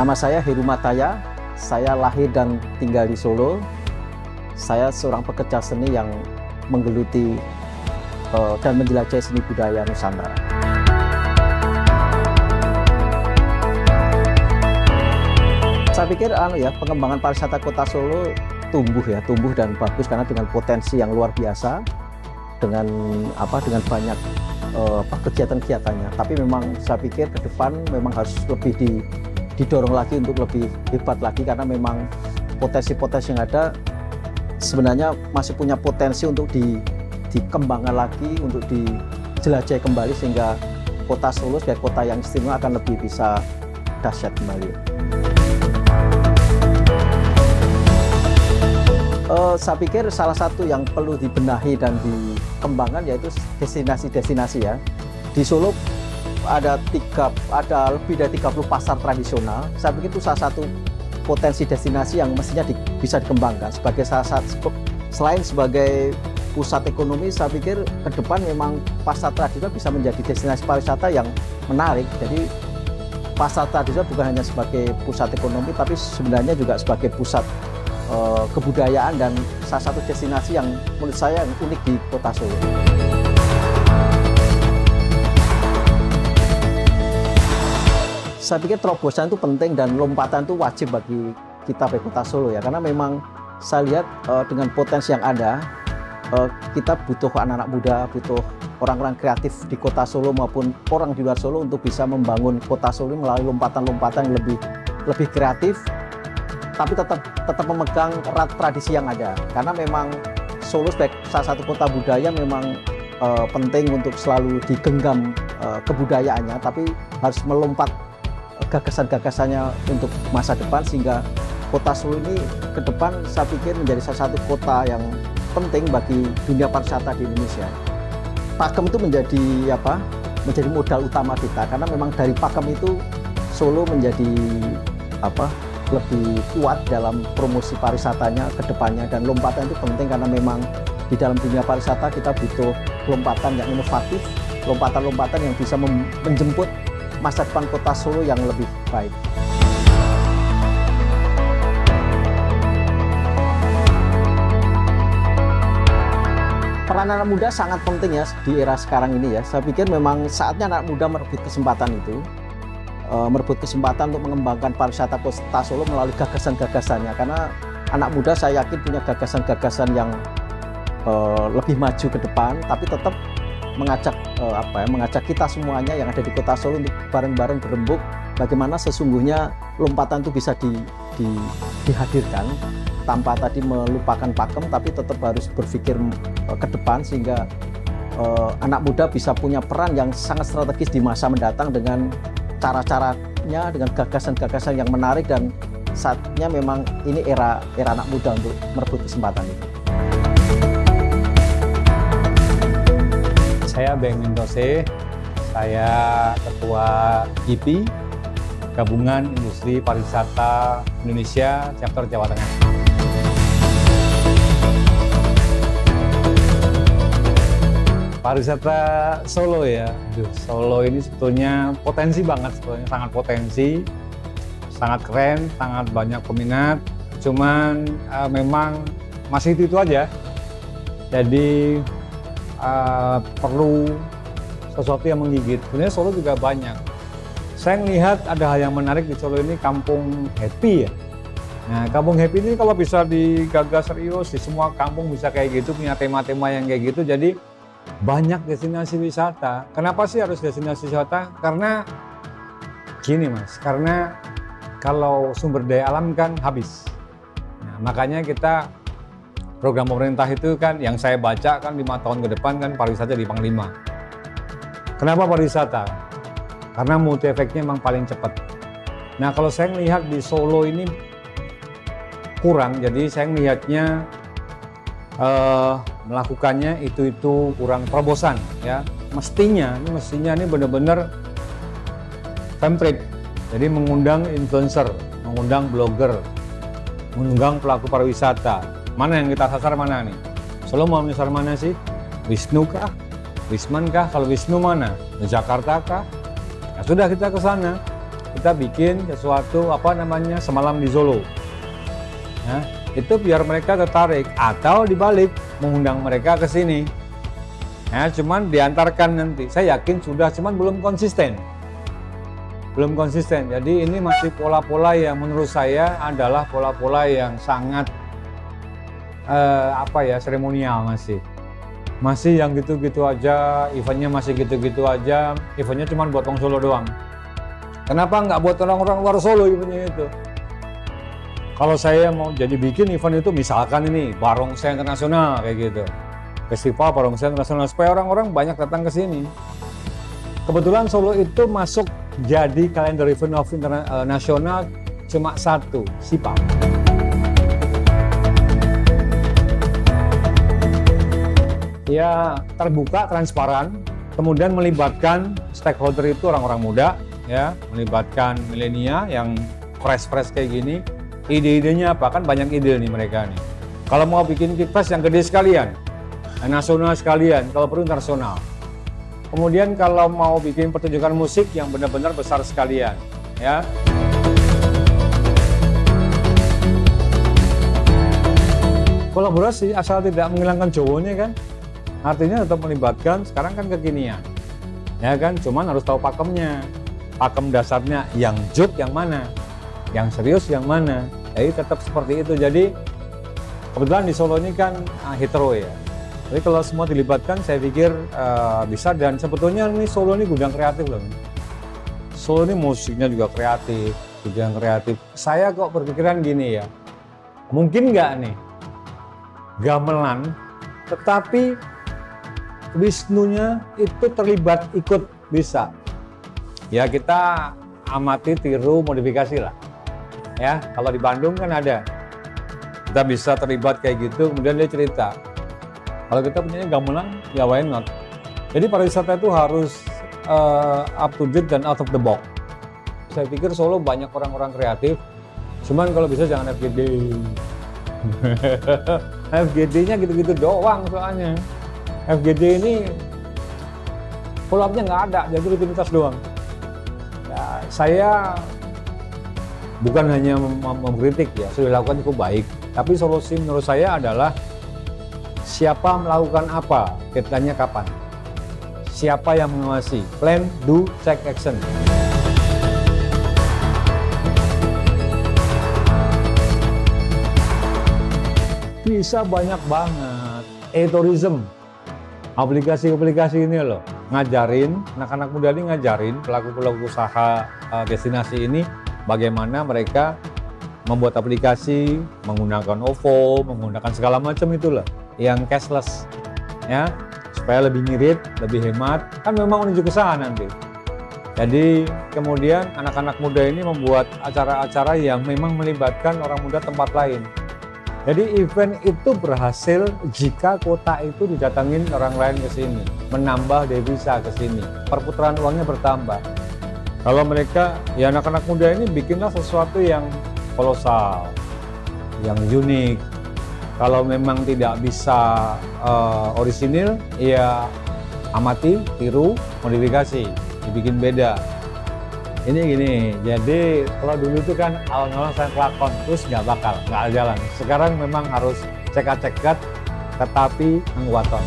Nama saya Heru Mataya, saya lahir dan tinggal di Solo. Saya seorang pekerja seni yang menggeluti dan menjelajahi seni budaya Nusantara. Saya pikir pengembangan pariwisata Kota Solo tumbuh dan bagus karena dengan potensi yang luar biasa, dengan banyak kegiatan-kegiatannya. Tapi memang saya pikir ke depan memang harus lebih didorong lagi untuk lebih hebat lagi, karena memang potensi-potensi yang ada sebenarnya masih punya potensi untuk dikembangkan lagi, untuk dijelajahi kembali, sehingga Kota Solo sebagai kota yang istimewa akan lebih bisa dahsyat kembali. Saya pikir salah satu yang perlu dibenahi dan dikembangkan yaitu destinasi-destinasi ya. Di Solo ada lebih dari 30 pasar tradisional. Saya pikir itu salah satu potensi destinasi yang mestinya bisa dikembangkan sebagai selain sebagai pusat ekonomi. Saya pikir ke depan memang pasar tradisional bisa menjadi destinasi pariwisata yang menarik. Jadi pasar tradisional bukan hanya sebagai pusat ekonomi, tapi sebenarnya juga sebagai pusat kebudayaan dan salah satu destinasi yang menurut saya unik di Kota Solo. Saya pikir terobosan itu penting dan lompatan itu wajib bagi kita di Kota Solo ya, karena memang saya lihat dengan potensi yang ada, kita butuh anak-anak muda, butuh orang-orang kreatif di Kota Solo maupun orang di luar Solo untuk bisa membangun Kota Solo melalui lompatan-lompatan yang lebih kreatif, tapi tetap memegang erat tradisi yang ada. Karena memang Solo sebagai salah satu kota budaya memang penting untuk selalu digenggam kebudayaannya, tapi harus melompat gagasan-gagasannya untuk masa depan, sehingga Kota Solo ini ke depan saya pikir menjadi salah satu kota yang penting bagi dunia pariwisata di Indonesia. Pakem itu menjadi modal utama kita, karena memang dari pakem itu Solo menjadi lebih kuat dalam promosi pariwisatanya ke depannya. Dan lompatan itu penting karena memang di dalam dunia pariwisata kita butuh lompatan yang inovatif, lompatan-lompatan yang bisa menjemput masa depan Kota Solo yang lebih baik. Peran anak muda sangat penting ya di era sekarang ini ya. Saya pikir memang saatnya anak muda merebut kesempatan itu. Merebut kesempatan untuk mengembangkan pariwisata Kota Solo melalui gagasan-gagasannya, karena anak muda saya yakin punya gagasan-gagasan yang lebih maju ke depan, tapi tetap mengajak kita semuanya yang ada di Kota Solo untuk bareng-bareng berembuk bagaimana sesungguhnya lompatan itu bisa dihadirkan tanpa tadi melupakan pakem, tapi tetap harus berpikir ke depan, sehingga anak muda bisa punya peran yang sangat strategis di masa mendatang dengan cara-caranya, dengan gagasan-gagasan yang menarik. Dan saatnya memang ini era anak muda untuk merebut kesempatan itu. Saya Beng Mintose, saya Ketua GIPI, Gabungan Industri Pariwisata Indonesia, Chapter Jawa Tengah. Pariwisata Solo ya, Solo ini sebetulnya potensi banget, sebetulnya sangat potensi, sangat keren, sangat banyak peminat. Cuman memang masih itu aja. Jadi perlu sesuatu yang menggigit. Sebenarnya Solo juga banyak. Saya melihat ada hal yang menarik di Solo ini, Kampung Happy ya. Nah, Kampung Happy ini kalau bisa digagas serius, di semua kampung bisa kayak gitu, punya tema-tema yang kayak gitu. Jadi banyak destinasi wisata. Kenapa sih harus destinasi wisata? Karena gini Mas, karena kalau sumber daya alam kan habis. Nah, makanya kita program pemerintah itu kan yang saya baca kan 5 tahun ke depan kan pariwisata di Panglima. Kenapa pariwisata? Karena multi efeknya memang paling cepat. Nah, kalau saya melihat di Solo ini kurang, jadi saya melihatnya melakukannya itu kurang terobosan ya. Mestinya ini benar-benar template. Jadi mengundang influencer, mengundang blogger, mengundang pelaku pariwisata. Mana yang kita sasar mana nih? Solo mau menyasar mana sih? Wisnu kah? Wisman kah? Kalau Wisnu mana? Di Jakarta kah? Ya sudah kita ke sana. kita bikin sesuatu semalam di Solo. Nah, itu biar mereka tertarik, atau dibalik mengundang mereka ke sini. Nah, cuman diantarkan nanti. Saya yakin sudah, cuman belum konsisten. Belum konsisten. Jadi ini masih pola-pola yang menurut saya adalah pola-pola yang sangat seremonial masih. Masih yang gitu-gitu aja, eventnya masih gitu-gitu aja. Eventnya cuma buat orang Solo doang. Kenapa nggak buat orang-orang luar Solo eventnya itu? Kalau saya mau jadi bikin event itu misalkan ini Barongsai Internasional kayak gitu. Festival Barongsai Internasional supaya orang-orang banyak datang ke sini. Kebetulan Solo itu masuk jadi kalender event of nasional cuma satu, SIPAM. Ya terbuka, transparan, kemudian melibatkan stakeholder itu orang-orang muda, ya, melibatkan milenial yang fresh kayak gini. Ide-idenya apa? Kan banyak ide nih mereka nih. Kalau mau bikin kipas yang gede sekalian, nasional sekalian, kalau perlu internasional. Kemudian kalau mau bikin pertunjukan musik yang benar-benar besar sekalian, ya. Kolaborasi asal tidak menghilangkan Jawanya kan. Artinya tetap melibatkan, sekarang kan kekinian. Ya kan, cuman harus tahu pakemnya. Pakem dasarnya yang joke yang mana, yang serius yang mana. Jadi tetap seperti itu. Jadi kebetulan di Solo ini kan hetero ya. Jadi kalau semua dilibatkan saya pikir bisa, dan sebetulnya ini Solo ini gudang kreatif loh. Solo ini musiknya juga kreatif, gudang kreatif. Saya kok berpikiran gini ya, mungkin nggak nih gamelan, tetapi Wisnunya itu terlibat ikut bisa. Ya kita amati, tiru, modifikasi lah. Ya kalau di Bandung kan ada, kita bisa terlibat kayak gitu, kemudian dia cerita. Kalau kita punya gamelan, ya why not? Jadi pariwisata itu harus up to date dan out of the box. Saya pikir Solo banyak orang-orang kreatif, cuman kalau bisa jangan FGD. FGD-nya gitu-gitu doang soalnya. FGD ini follow-up-nya nggak ada, jadi rutinitas doang. Ya, saya bukan hanya mengkritik ya, sudah dilakukan cukup baik. Tapi solusi menurut saya adalah siapa melakukan apa, deadline-nya kapan. Siapa yang mengawasi, plan, do, check, action. Bisa banyak banget, e-tourism. Aplikasi-aplikasi ini loh, ngajarin, anak-anak muda ini ngajarin pelaku-pelaku usaha destinasi ini bagaimana mereka membuat aplikasi, menggunakan OVO, menggunakan segala macam itulah, yang cashless, ya, supaya lebih ngirit, lebih hemat, kan memang menuju ke sana nanti. Jadi kemudian anak-anak muda ini membuat acara-acara yang memang melibatkan orang muda tempat lain. Jadi event itu berhasil jika kota itu didatangin orang lain ke sini, menambah devisa ke sini, perputaran uangnya bertambah. Kalau mereka, ya anak-anak muda ini bikinlah sesuatu yang kolosal, yang unik. Kalau memang tidak bisa orisinil, ya amati, tiru, modifikasi, dibikin beda. Ini gini, jadi kalau dulu itu kan awal-awal saya kelakon, terus nggak jalan. Sekarang memang harus cekat-cekat, tetapi ngwaton.